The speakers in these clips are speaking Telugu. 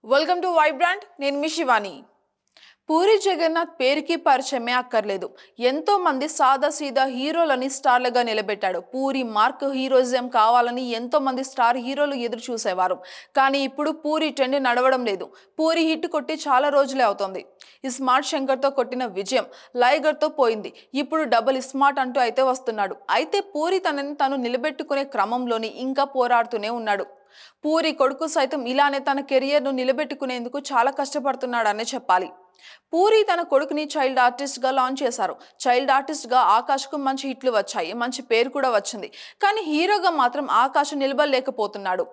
Welcome to Vibrant. నేను మీ శివాని. పూరి జగన్నాథ్ పేరుకి పరిచయమే అక్కర్లేదు. ఎంతో మంది సాదాసీదా హీరోలని స్టార్లుగా నిలబెట్టాడు. పూరి మార్క్ హీరోయిజం కావాలని ఎంతో మంది స్టార్ హీరోలు ఎదురు చూసేవారు. కానీ ఇప్పుడు పూరి ట్రెండ్ నడవడం లేదు. పూరి హిట్ కొట్టి చాలా రోజులే అవుతోంది. స్మార్ట్ శంకర్తో కొట్టిన విజయం లైగర్తో పోయింది. ఇప్పుడు డబుల్ స్మార్ట్ అంటూ అయితే వస్తున్నాడు. అయితే పూరి తనని తను నిలబెట్టుకునే క్రమంలోని ఇంకా పోరాడుతూనే ఉన్నాడు. పూరి కొడుకు సైతం ఇలానే తన కెరియర్ను నిలబెట్టుకునేందుకు చాలా కష్టపడుతున్నాడనే చెప్పాలి. పూరి తన కొడుకుని చైల్డ్ ఆర్టిస్ట్ గా లాంచ్ చేశారు. చైల్డ్ ఆర్టిస్ట్ గా ఆకాష్ కు మంచి హిట్లు వచ్చాయి, మంచి పేరు కూడా వచ్చింది. కానీ హీరోగా మాత్రం ఆకాష్ నిలబడలేకపోతున్నాడు.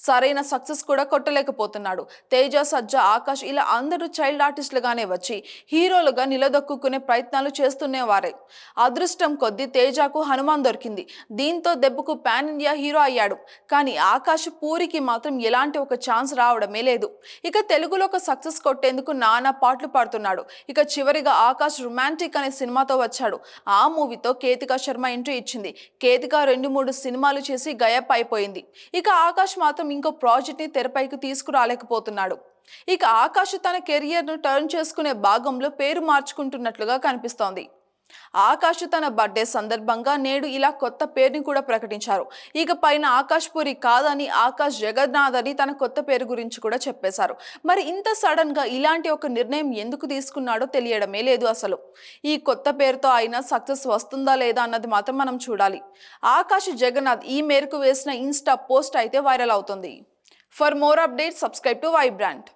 సరైన సక్సెస్ కూడా కొట్టలేకపోతున్నాడు. తేజ, సజ్జ, ఆకాష్ ఇలా అందరూ చైల్డ్ ఆర్టిస్టులుగానే వచ్చి హీరోలుగా నిలదొక్కునే ప్రయత్నాలు చేస్తున్నవారే. అదృష్టం కొద్దీ తేజకు హనుమాన్ దొరికింది. దీంతో దెబ్బకు పాన్ ఇండియా హీరో అయ్యాడు. కానీ ఆకాష్ పూరికి మాత్రం ఎలాంటి ఒక ఛాన్స్ రావడమే లేదు. ఇక తెలుగులో ఒక సక్సెస్ కొట్టేందుకు నానా పాటలు పడుతున్నాడు. ఇక చివరిగా ఆకాష్ రొమాంటిక్ అనే సినిమాతో వచ్చాడు. ఆ మూవీతో కేతికా శర్మ ఎంట్రీ ఇచ్చింది. కేతిక 2-3 సినిమాలు చేసి గయప్ అయిపోయింది. ఇక ఆకాష్ మాత్రం ఇంకో ప్రాజెక్ట్ ని తెరపైకి తీసుకురాలేకపోతున్నాడు. ఇక ఆకాష్ తన కెరియర్ ను టర్న్ చేసుకునే భాగంలో పేరు మార్చుకుంటున్నట్లుగా కనిపిస్తోంది. ఆకాష్ తన బర్త్డే సందర్భంగా నేడు ఇలా కొత్త పేరుని కూడా ప్రకటించారు. ఇక పైన ఆకాష్ పూరి కాదని ఆకాష్ జగన్నాథ్ అని తన కొత్త పేరు గురించి కూడా చెప్పేశారు. మరి ఇంత సడన్ గా ఇలాంటి ఒక నిర్ణయం ఎందుకు తీసుకున్నాడో తెలియడమే లేదు అసలు. ఈ కొత్త పేరుతో అయినా సక్సెస్ వస్తుందా లేదా అన్నది మాత్రం మనం చూడాలి. ఆకాష్ జగన్నాథ్ ఈ మేరకు వేసిన ఇన్స్టా పోస్ట్ అయితే వైరల్ అవుతుంది. For more updates subscribe to Vibrant.